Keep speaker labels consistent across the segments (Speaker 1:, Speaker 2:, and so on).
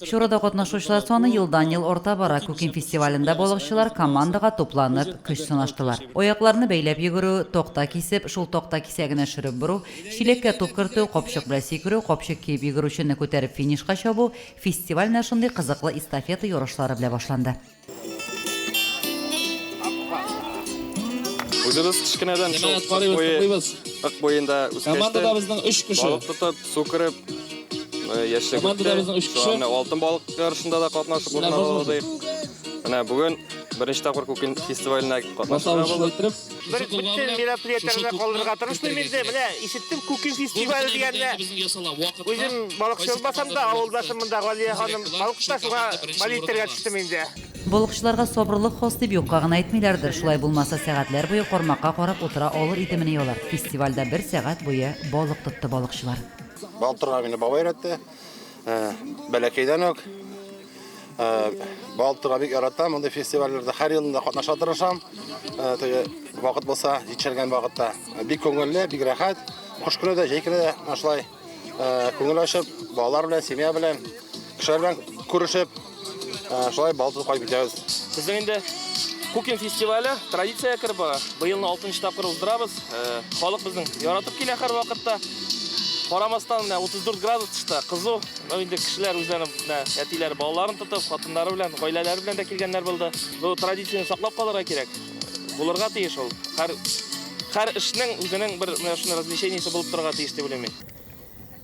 Speaker 1: Şurada qatnaşuşlar sonu yıldan yıl orta bara Kukin festivalinde balıkçılar komandaga toplanıp kış sınaştılar. Oyaklarını beylep yuguru, tokta kesip, şul tokta kesegine şırıp buru, şilekке top kırtı, kopşuk bilen sikuru, kopşuk kiyip yuguruşunu ko'tarib finishga şobu, festival naşınday qiziqli estafeta yo'rishlari bilan boshlandı.
Speaker 2: O'zimiz kichkinadan iq bo'yinda
Speaker 3: Komandada bizning 3 kishi.
Speaker 2: Baliq tutib, suv kirib, yashashga
Speaker 3: Komandada bizning 3 kishi.
Speaker 2: oltin baliq yarışında da qatnashib o'rnadik. Mana bugun birinchi taqir Kukin festivalina qatnashib
Speaker 4: Bir bütün merapiyatlarga qoldirib turibman menda. Mana eshitdim Kukin festivali deganda. O'zim balıkçı olmasam da avuldaşımda Galiya xonim balık tutashga baliyterga tushdim menda.
Speaker 1: Balıkçılarga sabrlik xos deb yo'qqag'ini aytmaylardir. Shulay bo'lmasa saatlar bo'yi qormoqqa qarab o'tira olur itimini yolar. Festivalda 1 saat bo'yi baliq tutdi balıkçılar.
Speaker 5: Baltırlar beni baba öğretti. Belekeyden yok. Baltırlar bir yarattım. Onda festivallerde her yılında katlaşa tırışam. Vakit olsa, geçirgen vakitte bir köngülle, bir rahat. Kuş günü de, şey günü de, maşallah, köngül açıp, bağlar bilen, semya bilen, kişiler bilen kuruşup, şolay baltır koyup gidiyoruz.
Speaker 4: Bizning endi Kukin festivali traditsiyaga kirib, bu yilni 6-chi taqir uzduramiz. Xalq bizning yaratib kelar har vaqtda. Qaramasdan 34 gradus chiqdi. Qiziq. Endi kishilar o'zlarini yatilar bolalarni tutib, xotinlari bilan, oilalari bilan da kelganlar bo'ldi. Bu traditsiyani saqlab qolarga kerak. Bularga tegish ol. Har ishning o'zining bir mana shunday razlisheniyasi bo'lib turarga tegish deb o'ylayman.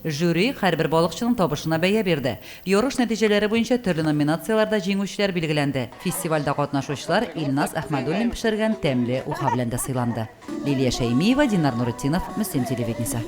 Speaker 1: Jüri har bir balıkçının tabışına baya berdi. Yoruş neticeleri boyunca türlü nominatsiyalarda jenguvchilar belgilendi. Festivalda qatnaşuvchilar Ilnaz Ahmadullin pişirgen temli uha bilan da sıylandı. Liliya Shaymiyeva, Dinar Nuritdinov, Muslim televideniesi.